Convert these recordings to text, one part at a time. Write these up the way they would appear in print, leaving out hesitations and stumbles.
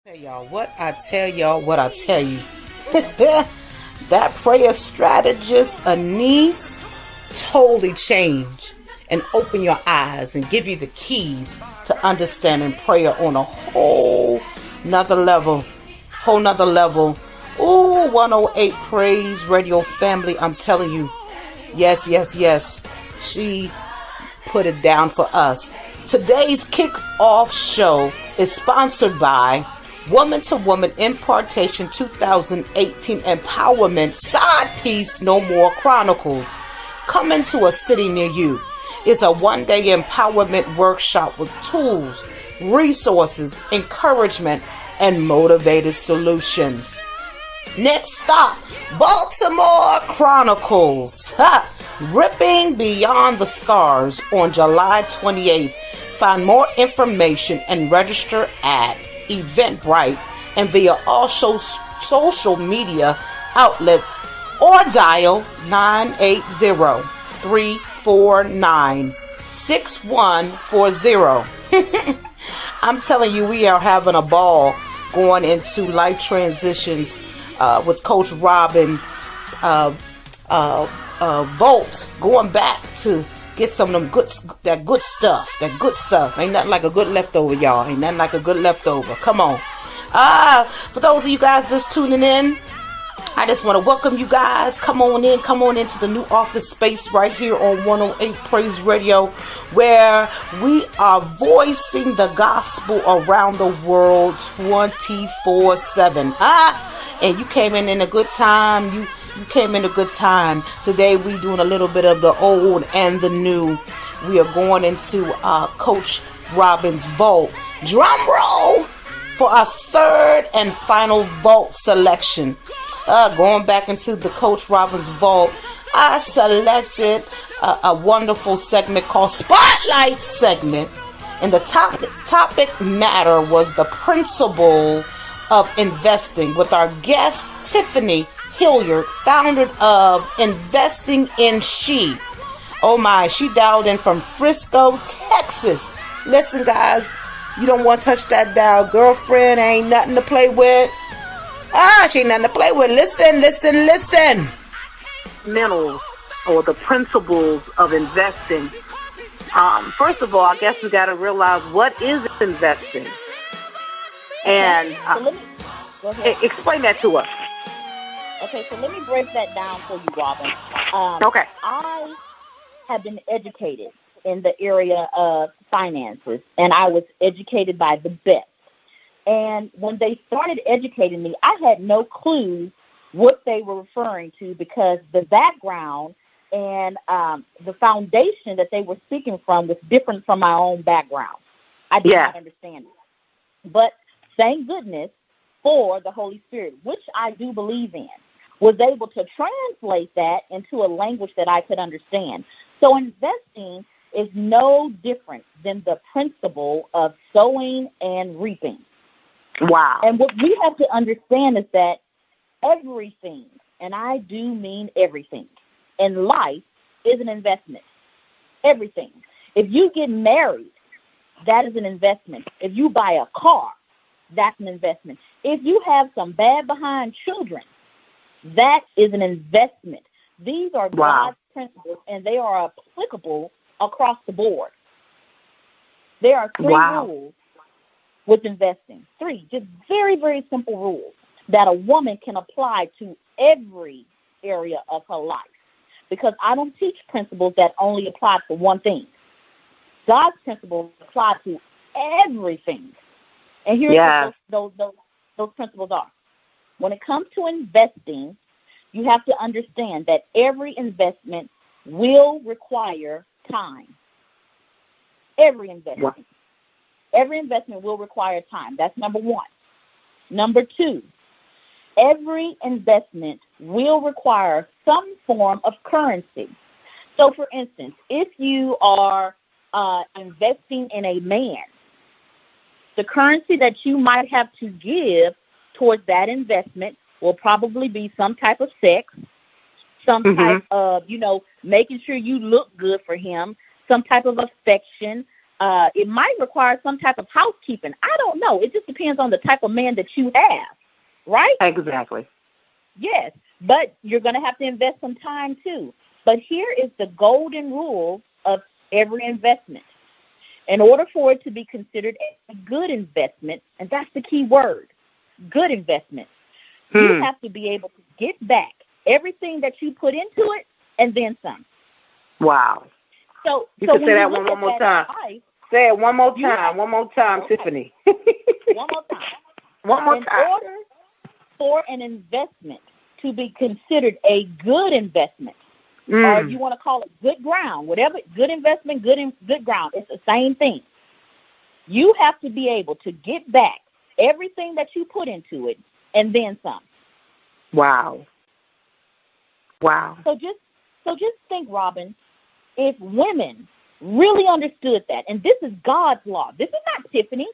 What I tell you. That prayer strategist, Anise, totally change and open your eyes and give you the keys to understanding prayer on a whole nother level. Ooh, 108 Praise Radio family, I'm telling you. Yes. She put it down for us. Today's kick-off show is sponsored by Woman to Woman Impartation 2018 Empowerment Side Piece No More Chronicles. Coming to a city near you. It's a one-day empowerment workshop with tools, resources, encouragement, and motivated solutions. Next stop, Baltimore Chronicles. Ripping Beyond the Scars on July 28th. Find more information and register at Eventbrite and via all social media outlets or dial 980-349-6140. I'm telling you, we are having a ball going into life transitions with Coach Robin's vault, going back to get some of them good stuff. Ain't nothing like a good leftover, y'all. Come on. For those of you guys just tuning in, I just want to welcome you guys. Come on into the new office space right here on 108 Praise Radio, where we are voicing the gospel around the world 24/7. And you came in a good time. You came in a good time. Today we doing a little bit of the old and the new. We are going into Coach Robin's vault. Drum roll for our third and final vault selection. Going back into the Coach Robin's vault, I selected a wonderful segment called Spotlight segment. And the topic matter was the principle of investing with our guest Tiffany Hilliard, founder of Investing in She. Oh my, she dialed in from Frisco, Texas. Listen, guys, you don't want to touch that dial. Girlfriend ain't nothing to play with. She ain't nothing to play with. Listen. Fundamentals or the principles of investing. First of all, I guess we got to realize what is investing. And explain that to us. Okay, so let me break that down for you, Robin. Okay. I have been educated in the area of finances, and I was educated by the best. And when they started educating me, I had no clue what they were referring to because the background and the foundation that they were speaking from was different from my own background. I did not understand it. But thank goodness for the Holy Spirit, which I do believe in, was able to translate that into a language that I could understand. So investing is no different than the principle of sowing and reaping. Wow. And what we have to understand is that everything, and I do mean everything, in life is an investment. Everything. If you get married, that is an investment. If you buy a car, that's an investment. If you have some bad behind children, that is an investment. These are God's principles, and they are applicable across the board. There are three rules with investing. Three, just very, very simple rules that a woman can apply to every area of her life. Because I don't teach principles that only apply to one thing. God's principles apply to everything. And here's what those principles are. When it comes to investing, you have to understand that every investment will require time. Every investment. Every investment will require time. That's number one. Number two, every investment will require some form of currency. So, for instance, if you are investing in a man, the currency that you might have to give towards that investment will probably be some type of sex, some type of, making sure you look good for him, some type of affection, It might require some type of housekeeping. I don't know. It just depends on the type of man that you have, right? Exactly. Yes, but you're going to have to invest some time too. But here is the golden rule of every investment. In order for it to be considered a good investment, and that's the key word, good investment, you have to be able to get back everything that you put into it and then some. Wow. So you can say that one more time. Say it one more time, Tiffany. One more time. One more time. In order for an investment to be considered a good investment, or you want to call it good ground, whatever, good investment, good ground, it's the same thing. You have to be able to get back everything that you put into it and then some. Wow. So just think, Robin, if women really understood that, and this is God's law. This is not Tiffany.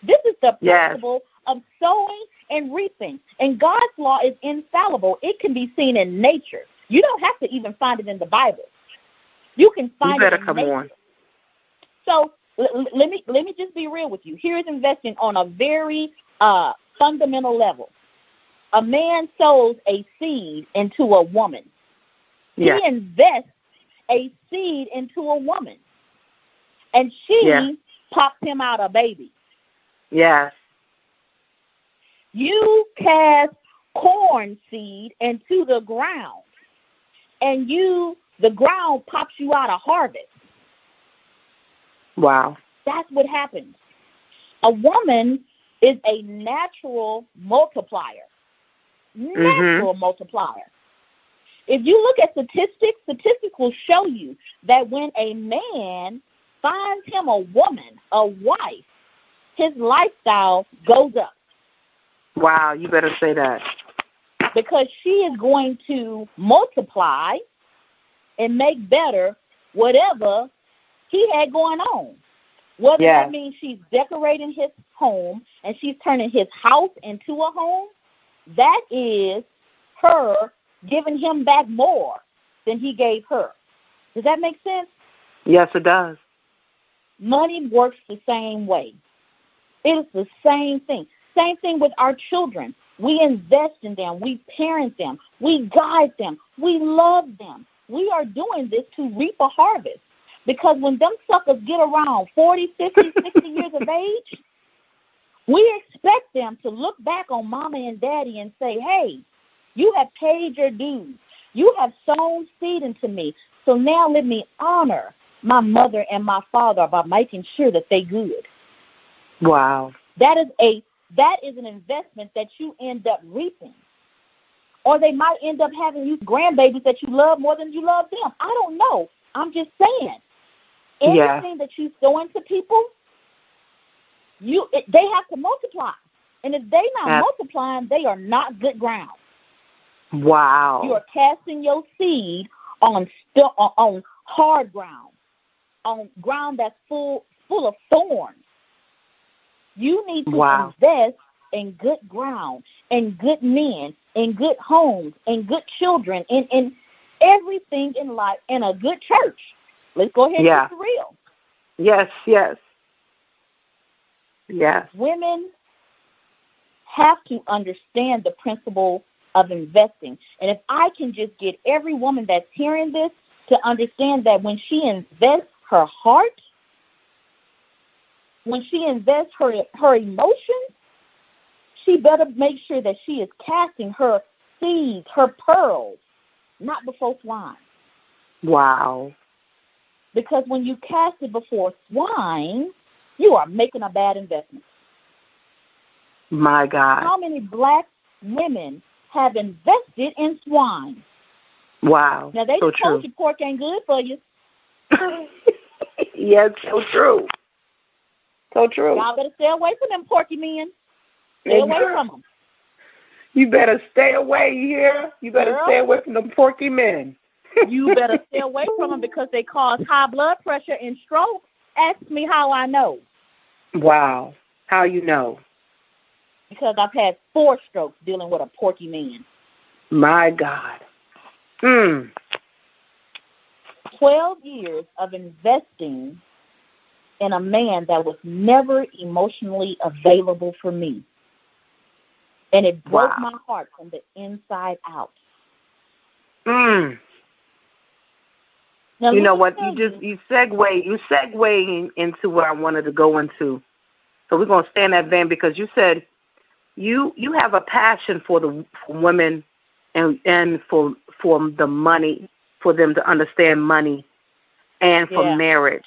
This is the principle of sowing and reaping. And God's law is infallible. It can be seen in nature. You don't have to even find it in the Bible. You can find it in nature. You better come on. So let me just be real with you. Here is investing on a very fundamental level. A man sows a seed into a woman. Yes. He invests a seed into a woman. And she pops him out a baby. Yes. You cast corn seed into the ground, and the ground pops you out a harvest. Wow. That's what happens. A woman is a natural multiplier. Multiplier. If you look at statistics will show you that when a man finds him a woman, a wife, his lifestyle goes up. Wow, you better say that. Because she is going to multiply and make better whatever he had going on. Whether that means she's decorating his home and she's turning his house into a home, that is her giving him back more than he gave her. Does that make sense? Yes, it does. Money works the same way. It is the same thing. Same thing with our children. We invest in them. We parent them. We guide them. We love them. We are doing this to reap a harvest. Because when them suckers get around 40, 50, 60 years of age, we expect them to look back on mama and daddy and say, hey, you have paid your dues. You have sown seed into me. So now let me honor my mother and my father by making sure that they good. Wow. That is an investment that you end up reaping. Or they might end up having you grandbabies that you love more than you love them. I don't know. I'm just saying. Anything that you sow into people, they have to multiply. And if they're not multiplying, they are not good ground. Wow. You are casting your seed on hard ground, on ground that's full of thorns. You need to invest in good ground, in good men, in good homes, in good children, in everything in life, in a good church. Let's go ahead and be real. Yes. Women have to understand the principle of investing. And if I can just get every woman that's hearing this to understand that when she invests her heart, when she invests her emotions, she better make sure that she is casting her seeds, her pearls, not before swine. Wow. Because when you cast it before swine, you are making a bad investment. My God. How many black women have invested in swine? Wow. Now, they so told you pork ain't good for you. Yes, so true. So true. Y'all better stay away from them porky men. Stay away from them. You better stay away, you hear? You better stay away from them porky men. You better stay away from them because they cause high blood pressure and stroke. Ask me how I know. Wow. How you know? Because I've had 4 strokes dealing with a porky man. My God. 12 years of investing in a man that was never emotionally available for me. And it broke my heart from the inside out. Now, you know what? You segue into what I wanted to go into. So we're going to stay in that vein because you said you have a passion for women and for the money, for them to understand money, and for marriage.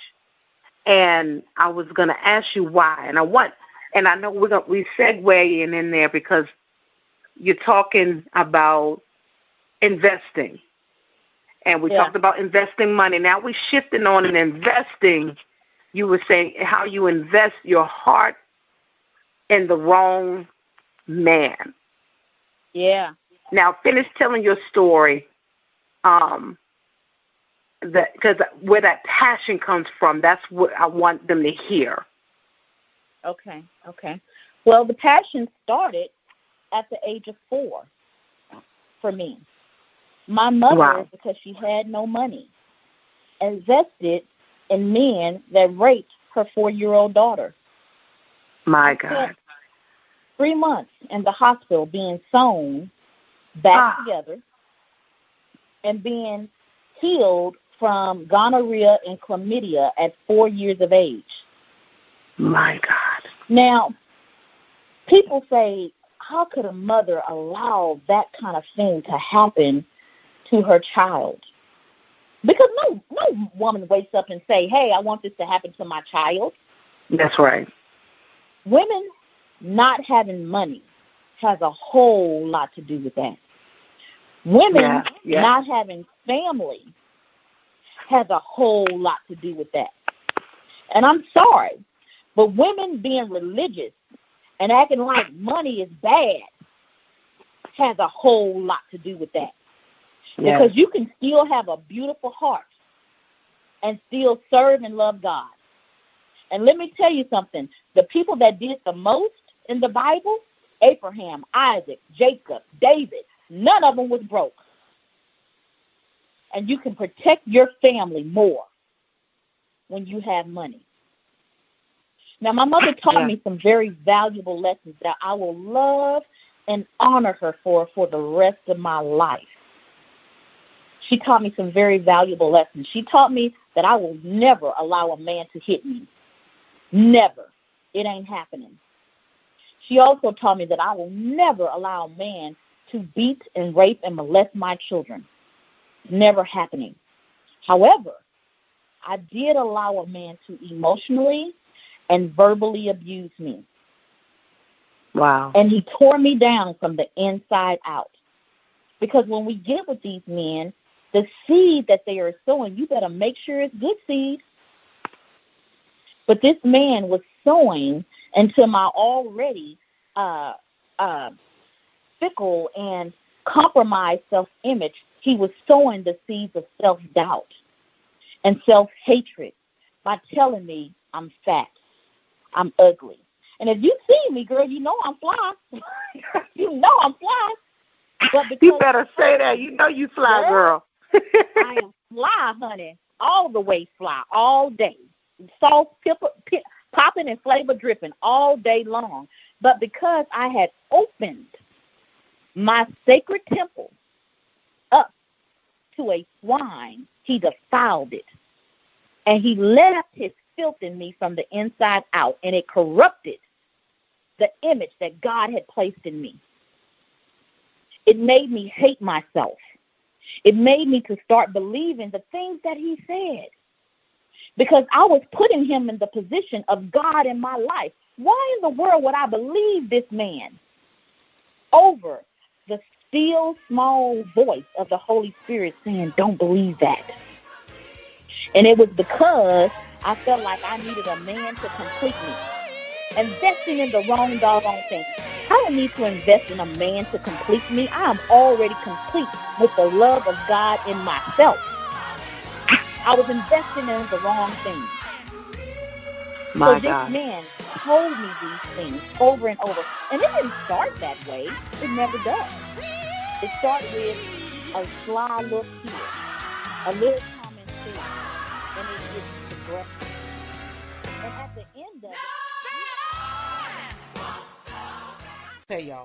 And I was going to ask you why. And I know we segue in there because you're talking about investing. And we talked about investing money. Now we're shifting on and investing. You were saying how you invest your heart in the wrong man. Yeah. Now finish telling your story. Because where that passion comes from, that's what I want them to hear. Okay. Well, the passion started at the age of 4 for me. My mother, because she had no money, invested in men that raped her 4-year-old daughter. My God. 3 months in the hospital being sewn back together and being healed from gonorrhea and chlamydia at 4 years of age. My God. Now, people say, how could a mother allow that kind of thing to happen to her child? Because no woman wakes up and say, hey, I want this to happen to my child. That's right. Women not having money has a whole lot to do with that. Women not having family has a whole lot to do with that. And I'm sorry, but women being religious and acting like money is bad has a whole lot to do with that. Yes. Because you can still have a beautiful heart and still serve and love God. And let me tell you something. The people that did the most in the Bible, Abraham, Isaac, Jacob, David, none of them was broke. And you can protect your family more when you have money. Now, my mother taught me some very valuable lessons that I will love and honor her for the rest of my life. She taught me some very valuable lessons. She taught me that I will never allow a man to hit me. Never. It ain't happening. She also taught me that I will never allow a man to beat and rape and molest my children. Never happening. However, I did allow a man to emotionally and verbally abuse me. Wow. And he tore me down from the inside out. Because when we get with these men, the seed that they are sowing, you better make sure it's good seed. But this man was sowing into my already fickle and compromised self-image. He was sowing the seeds of self-doubt and self-hatred by telling me I'm fat, I'm ugly. And if you see me, girl, you know I'm fly. You know I'm fly. But you better say that. You know you fly, girl. I am fly, honey, all the way fly, all day. Salt, pepper, popping and flavor dripping all day long. But because I had opened my sacred temple up to a swine, he defiled it. And he left his filth in me from the inside out, and it corrupted the image that God had placed in me. It made me hate myself. It made me to start believing the things that he said. Because I was putting him in the position of God in my life. Why in the world would I believe this man over the still small voice of the Holy Spirit saying, don't believe that? And it was because I felt like I needed a man to complete me. Investing in the wrong doggone thing. I don't need to invest in a man to complete me. I am already complete with the love of God in myself. I was investing in the wrong things. My so God. This man told me these things over and over. And it didn't start that way. It never does. It started with a sly look here, a little comment there, and it just progressed. And the end of it, Hey, y'all.